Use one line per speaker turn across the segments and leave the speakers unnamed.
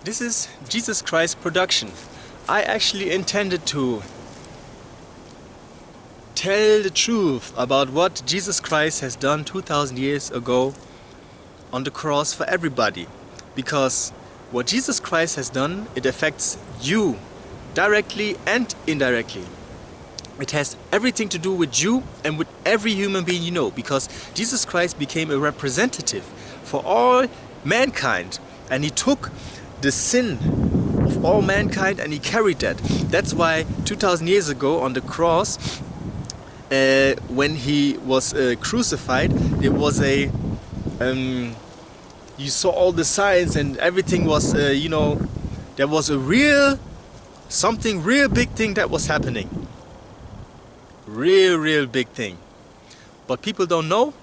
This is Jesus Christ production. I actually intended to tell the truth about what Jesus Christ has done 2000 years ago on the cross for everybody. Because what Jesus Christ has done, it affects you directly and indirectly. It has everything to do with you and with every human being you know, because Jesus Christ became a representative for all mankind, and he took the sin of all mankind and he carried that. That's why 2000 years ago on the cross, when he was crucified, there was a you saw all the signs and everything was you know, there was a real big thing that was happening. Real big thing. But people don't know.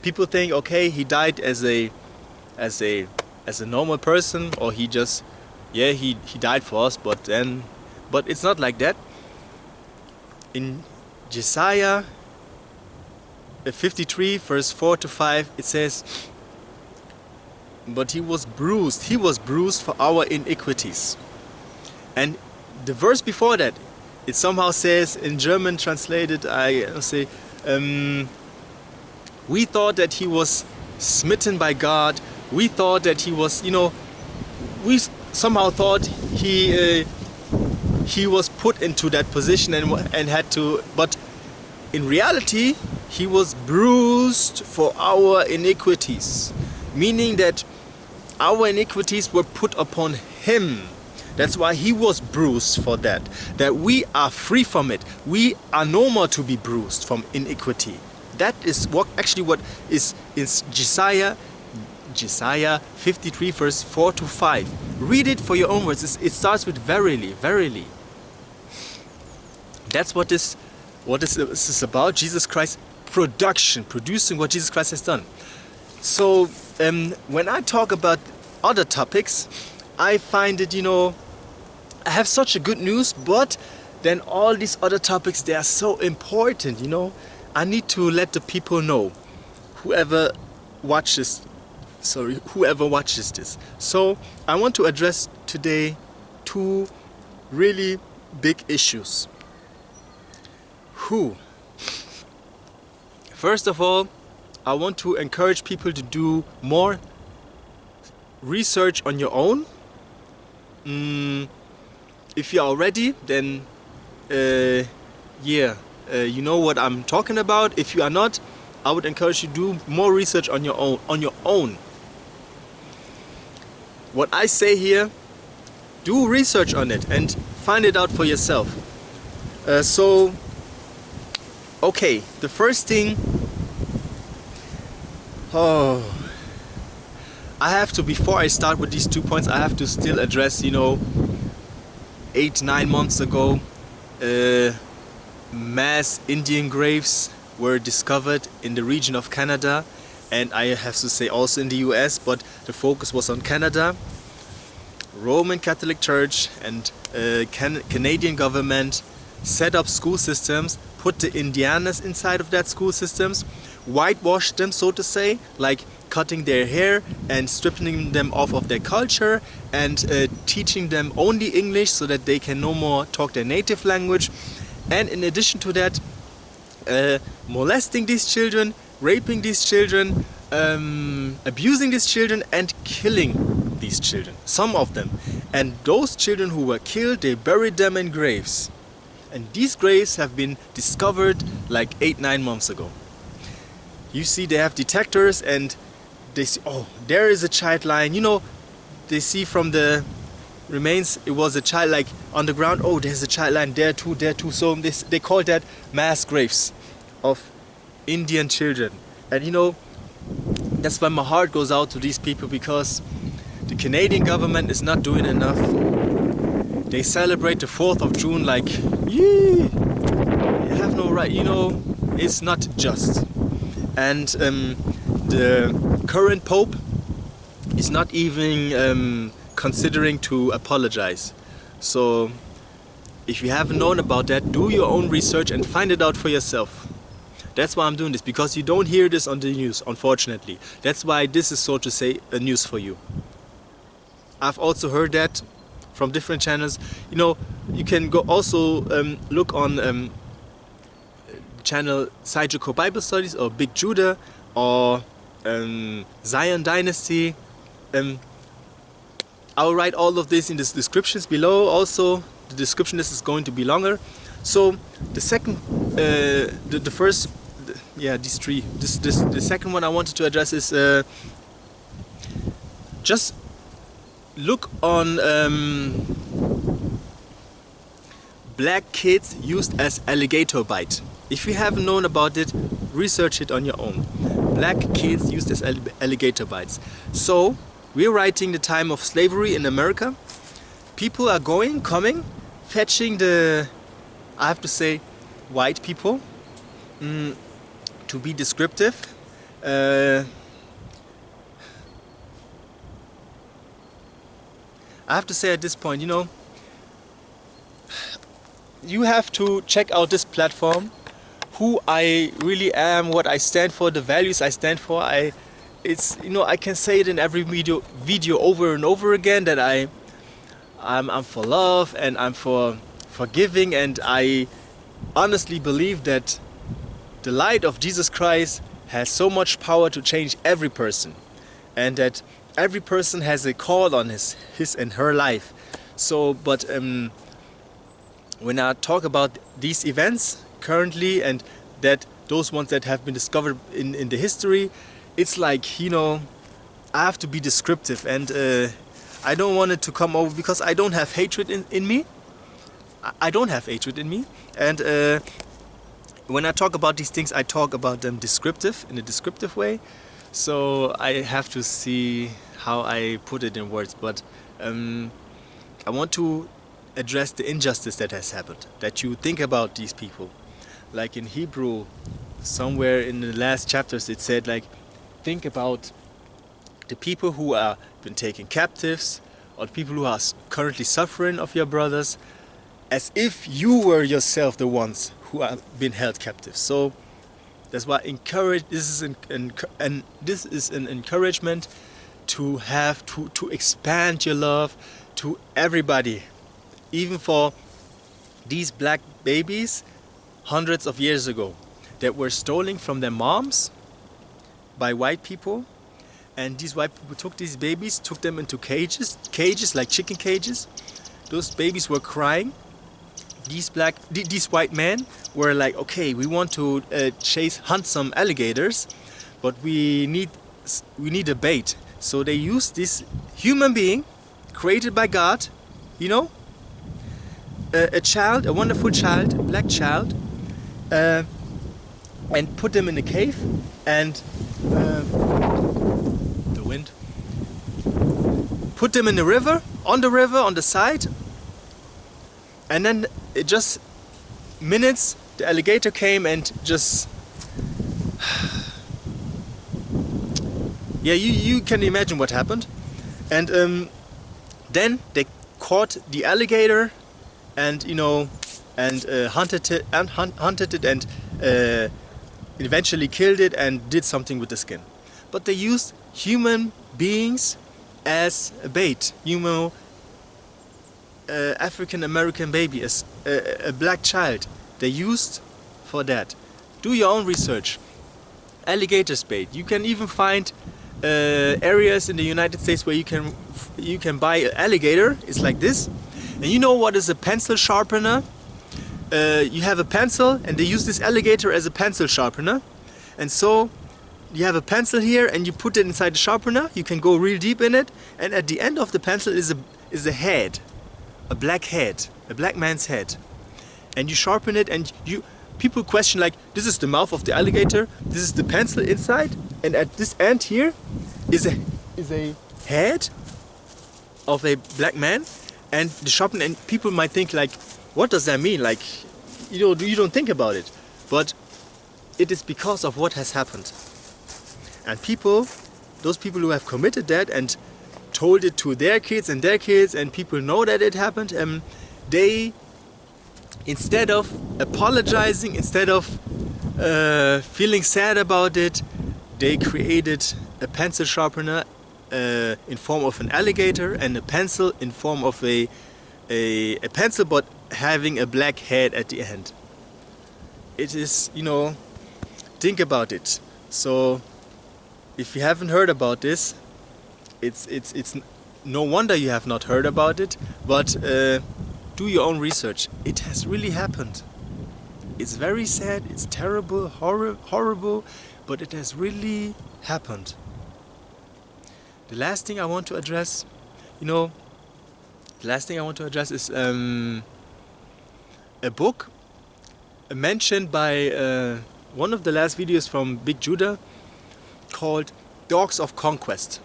People think, okay, he died as a normal person, or he just, yeah, he died for us, but it's not like that. In Isaiah 53 verse 4 to 5, it says, but he was bruised for our iniquities. And the verse before that, it somehow says, in German translated, I say, we thought that he was smitten by God. We thought that he was, you know, we somehow thought he was put into that position and had to, but in reality, he was bruised for our iniquities, meaning that our iniquities were put upon him. That's why he was bruised for that we are free from it. We are no more to be bruised from iniquity. That is what is in Isaiah 53 verse 4 to 5. Read it for your own words. It starts with verily, verily. That's what this is about. Jesus Christ producing what Jesus Christ has done. So when I talk about other topics, I find it, you know, I have such a good news, but then all these other topics, they are so important, you know. I need to let the people know, whoever watches this. So I want to address today two really big issues. First of all, I want to encourage people to do more research on your own. If you are ready, then you know what I'm talking about. If you are not, I would encourage you to do more research on your own. What I say here, do research on it and find it out for yourself. Okay, the first thing, I have to, before I start with these 2 points, I have to still address, you know, 8-9 months ago, mass Indian graves were discovered in the region of Canada, and I have to say also in the US, but the focus was on Canada. Roman Catholic Church and Canadian government set up school systems, put the Indianas inside of that school systems, whitewashed them, so to say, like cutting their hair and stripping them off of their culture and teaching them only English so that they can no more talk their native language. And in addition to that, molesting these children, raping these children, abusing these children and killing these children, some of them. And those children who were killed, they buried them in graves. And these graves have been discovered like 8-9 months ago. You see, they have detectors and they see, oh, there is a child lying. You know, they see from the remains, it was a child like on the ground. Oh, there's a child lying there too, there too. So they call that mass graves of Indian children. And you know, that's why my heart goes out to these people, because the Canadian government is not doing enough. They celebrate the 4th of June like, yee, you have no right, you know, it's not just. And the current Pope is not even considering to apologize. So if you haven't known about that, do your own research and find it out for yourself. That's why I'm doing this, because you don't hear this on the news, unfortunately. That's why this is, so to say, a news for you. I've also heard that from different channels. You know, you can go also look on channel Syjerco Bible Studies or Big Judah or Zion Dynasty. I'll write all of this in the descriptions below. Also, the description list is going to be longer. So the second, the first, yeah, these three. The second one I wanted to address is just look on black kids used as alligator bait. If you haven't known about it, research it on your own. Black kids used as alligator bites. So we're writing the time of slavery in America. People are coming, fetching the, I have to say, white people. To be descriptive, I have to say at this point, you know, you have to check out this platform, who I really am, what I stand for, the values I stand for. It's, you know, I can say it in every video over and over again that I'm for love and I'm for forgiving, and I honestly believe that the light of Jesus Christ has so much power to change every person, and that every person has a call on his and her life. So, but when I talk about these events currently, and that those ones that have been discovered in the history, it's like, you know, I have to be descriptive, and I don't want it to come over because I don't have hatred in me. I don't have hatred in me, and when I talk about these things, I talk about them in a descriptive way. So I have to see how I put it in words, but I want to address the injustice that has happened, that you think about these people. Like in Hebrew, somewhere in the last chapters, it said, like, think about the people who are been taken captives, or the people who are currently suffering of your brothers, as if you were yourself the ones who have been held captive. So that's why this is an encouragement to have to expand your love to everybody, even for these black babies hundreds of years ago that were stolen from their moms by white people, and these white people took these babies, took them into cages like chicken cages. Those babies were crying. These white men were like, okay, we want to hunt some alligators, but we need a bait. So they used this human being created by God, you know, a wonderful child, a black child, and put them in a cave, and the wind, put them in the river, on the side, and then it just minutes the alligator came and just yeah, you can imagine what happened. And then they caught the alligator, and you know, and hunted it and eventually killed it and did something with the skin. But they used human beings as a bait, you know, African American baby, as a black child, they used for that. Do your own research. Alligator bait. You can even find areas in the United States where you can buy an alligator. It's like this. And you know what is a pencil sharpener? You have a pencil, and they use this alligator as a pencil sharpener. And so you have a pencil here, and you put it inside the sharpener. You can go real deep in it, and at the end of the pencil is a head. A black head, a black man's head, and you sharpen it, and people question, like, this is the mouth of the alligator, this is the pencil inside, and at this end here is a head of a black man, and the sharpen, and people might think, like, what does that mean? Like, you don't think about it, but it is because of what has happened. And those people who have committed that and told it to their kids, and people know that it happened, they, instead of apologizing, instead of feeling sad about it, they created a pencil sharpener in form of an alligator, and a pencil in form of a pencil, but having a black head at the end. It is, you know, think about it. So if you haven't heard about this, it's no wonder you have not heard about it, but do your own research. It has really happened. It's very sad, it's terrible, horrible, but it has really happened. The last thing I want to address, you know, is a book mentioned by one of the last videos from Big Judah called Dogs of Conquest.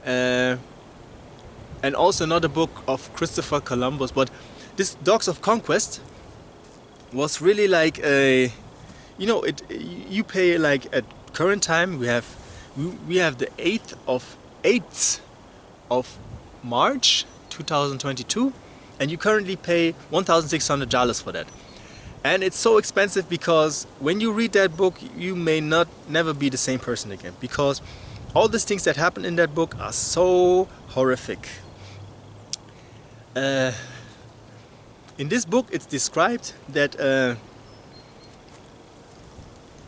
And also another book of Christopher Columbus. But this Dogs of Conquest was really like a, you know, you pay like at current time we have the 8th of March 2022, and you currently pay $1,600 for that. And it's so expensive because when you read that book, you may never be the same person again, because all these things that happen in that book are so horrific. In this book it's described that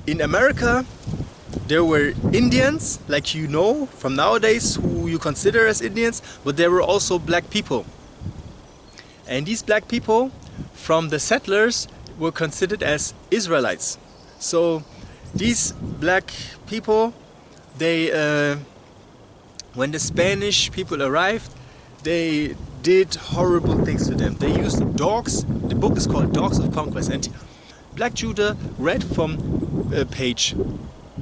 in America there were Indians, like you know from nowadays, who you consider as Indians, but there were also black people. And these black people from the settlers were considered as Israelites. So these black people, they when the Spanish people arrived, they did horrible things to them. They used dogs. The book is called Dogs of Conquest, and Black Judah read from page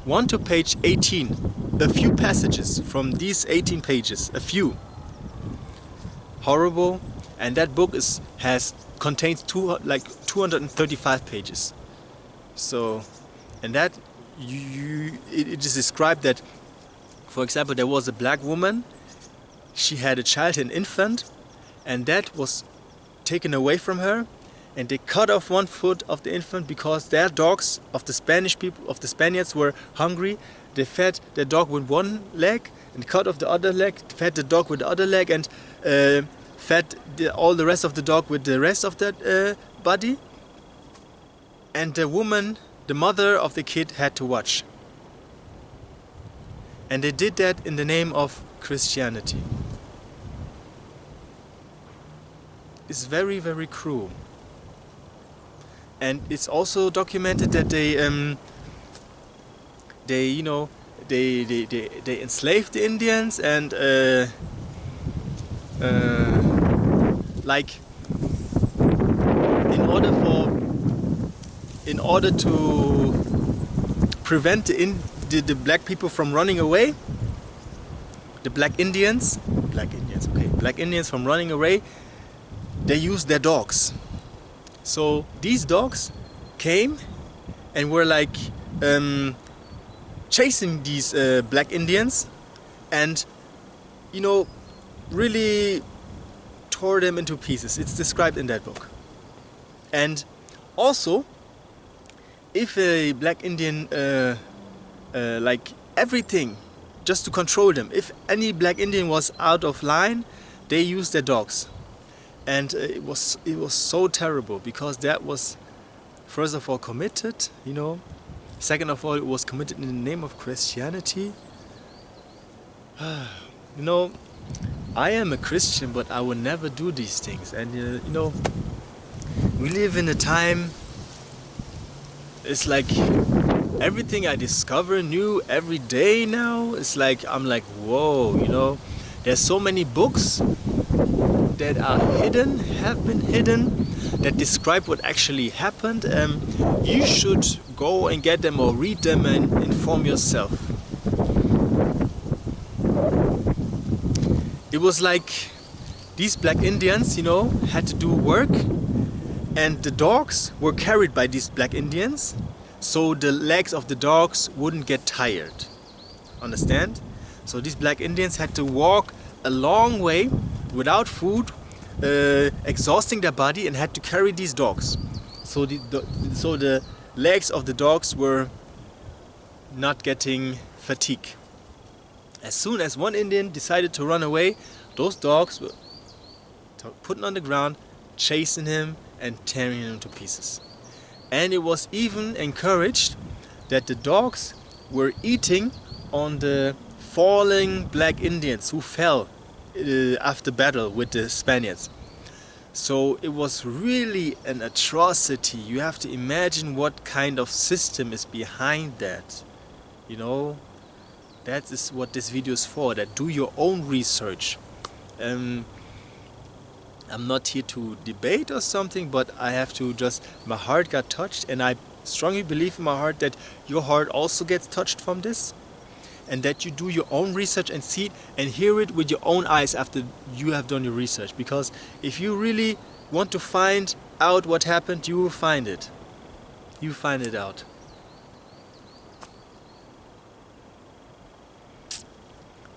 1 to page 18 a few passages from these 18 pages, a few. Horrible. And that book contains 235 pages. So, and that it is described that, for example, there was a black woman. She had a child, an infant, and that was taken away from her, and they cut off one foot of the infant because their dogs of the Spaniards were hungry. They fed the dog with one leg and cut off the other leg, fed the dog with the other leg, and fed all the rest of the dog with the rest of that body. And the woman, the mother of the kid, had to watch. And they did that in the name of Christianity. It's very, very cruel. And it's also documented that they enslaved the Indians, and like in order to prevent the black people from running away, the black Indians from running away, they used their dogs. So these dogs came and were like chasing these black Indians, and really tore them into pieces. It's described in that book. And also, if a black Indian like everything just to control them, if any black Indian was out of line, they used their dogs. And it was so terrible, because that was, first of all, committed, second of all, it was committed in the name of Christianity. I am a Christian, but I would never do these things. And we live in a time, it's like everything I discover new every day now. It's like, I'm like, whoa, there's so many books that are hidden, have been hidden, that describe what actually happened. You should go and get them or read them and inform yourself. It was like these black Indians, had to do work, and the dogs were carried by these black Indians, so the legs of the dogs wouldn't get tired. Understand? So these black Indians had to walk a long way without food, exhausting their body, and had to carry these dogs. So the legs of the dogs were not getting fatigue. As soon as one Indian decided to run away, those dogs were putting on the ground, chasing him and tearing him to pieces. And it was even encouraged that the dogs were eating on the falling black Indians who fell after battle with the Spaniards. So it was really an atrocity. You have to imagine what kind of system is behind that. You know, that is what this video is for, that do your own research. I'm not here to debate or something, but I have to just, my heart got touched, and I strongly believe in my heart that your heart also gets touched from this, and that you do your own research and see it and hear it with your own eyes after you have done your research. Because if you really want to find out what happened, you will find it. You find it out.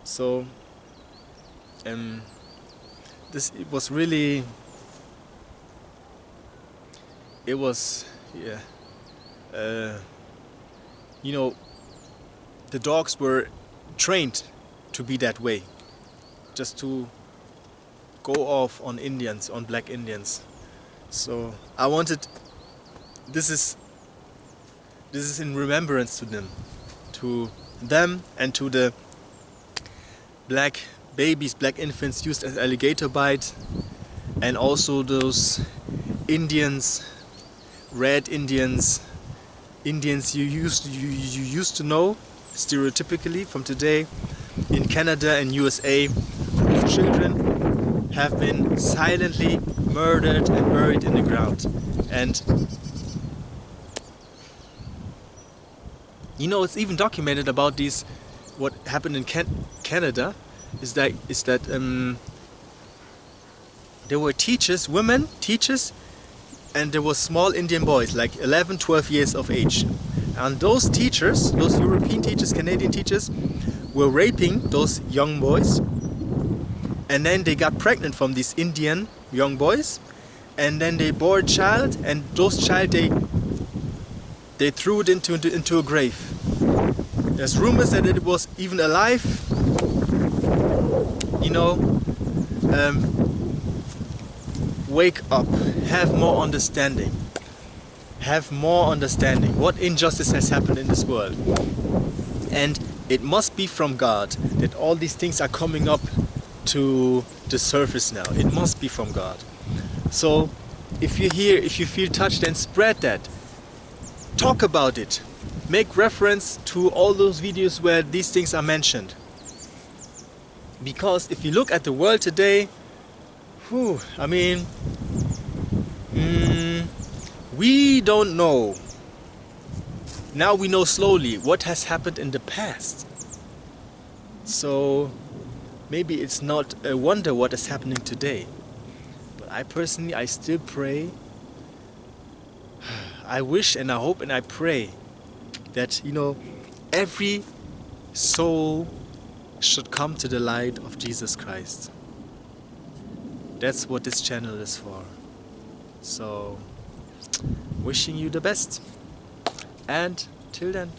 So it was really, it was, yeah, you know, the dogs were trained to be that way, just to go off on Indians, on black Indians. So I wanted, this is in remembrance to them and to the black babies, black infants used as alligator bait, and also those Indians, red Indians you used to know stereotypically from today in Canada and USA. Those children have been silently murdered and buried in the ground. And you know, it's even documented about these. What happened in Canada is that there were teachers, women teachers, and there were small Indian boys like 11, 12 years of age. And those teachers, those European teachers, Canadian teachers, were raping those young boys. And then they got pregnant from these Indian young boys. And then they bore a child, and those child they threw it into a grave. There's rumors that it was even alive. You know, wake up, have more understanding. Have more understanding what injustice has happened in this world. And it must be from God that all these things are coming up to the surface now. It must be from God. So if you hear, if you feel touched, then spread that. Talk about it. Make reference to all those videos where these things are mentioned. Because if you look at the world today, I mean, we don't know. Now we know slowly what has happened in the past. So maybe it's not a wonder what is happening today. But I personally, I still pray. I wish and I hope and I pray that, you know, every soul should come to the light of Jesus Christ. That's what this channel is for. So, wishing you the best. And till then.